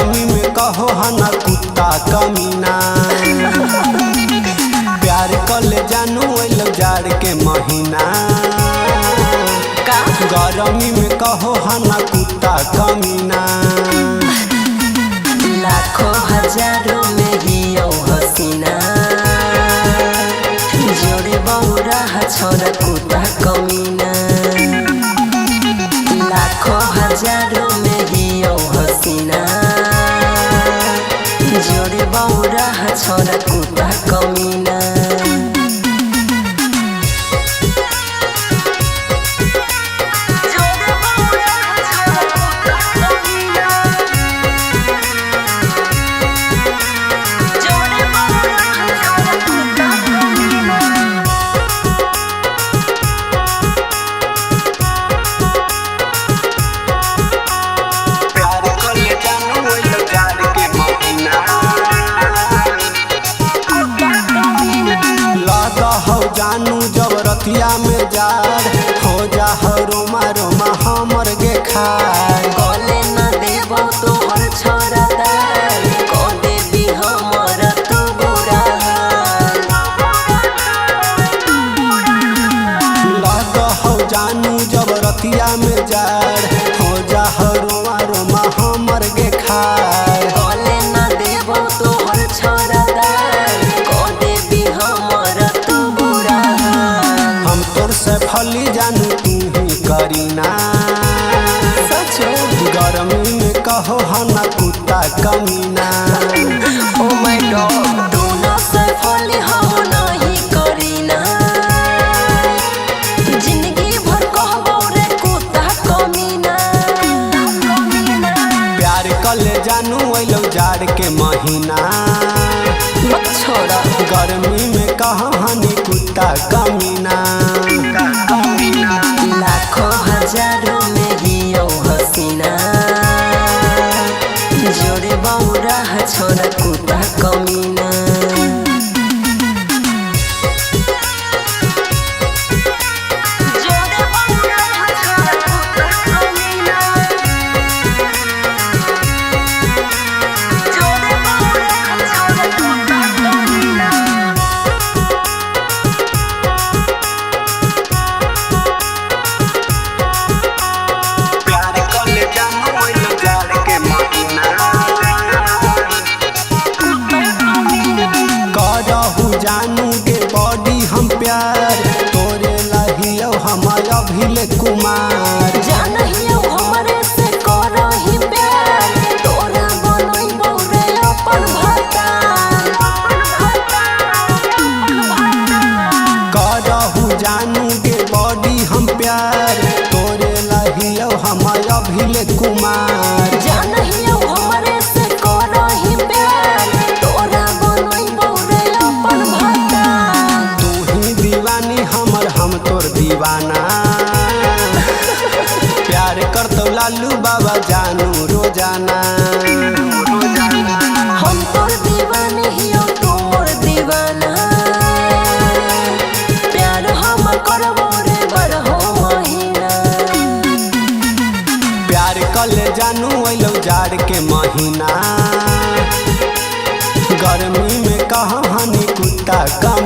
गरमी में कहो हना कुत्ता कमीना। प्यार कले जानू अइल जाड़ के महीना। गरमी में कहो हना कुत्ता कमीना। लाखों हजारों में ही हसीना जोड़े बहुरा छोरा कुत्ता कमीना। लाखों हजारों में ही हसीना जोड़े बहुरा छोरा कुत्ता कमीना। जानू जब रतिया में जाड़ हो जा रोमा रोमा हमर गे खार। गले न देबो तोहर छोरा दाल को देबी हमर तू बुरा। लग हो जानू जब रतिया में जाड़ हो जा रोमा रोमा हमर गे खार। गले न देबो तोहर छोरा दाल को देबी हमर तू बुरा। हम तोर से फली जानू तू ही करीना। सचो गरमी में कहो हना कुत्ता कमीना। ओ माय गॉड दोनों से फली हम नहीं करीना। जिंदगी भर कहबो रे कुत्ता कमीना। प्यार कले जानू अइल जाड़ के महीना। मत छोड़ा गरमी में कहो हनी कुत्ता कमीना। लाखों हजारों में ही हसीना जोड़े बहुरा छोरा कुत्ता कमीना। जानू के बॉडी हम प्यार तोरे लहियो हम अभिले कुमार। जानहियो हमरे से करही प्यार तोरा बनइबो रे अपन भाता। करहु जानू के बॉडी हम प्यार तोरे लहियो हम अभिले कुमार। जानहियो हमरे से करही प्यार तोरा बनइबो रे अपन भाता। तू ही दीवानी हमर हम तोर दीवाना। प्यार करतो लालू बाबा जानू रोजाना। हम तोर दीवानी हियो तू मोर दीवाना। प्यार हम करबो रे बरहो महीना। प्यार कले जानू अइल जाड़ के महीना। गरमी में कहो हनी कुत्ता कम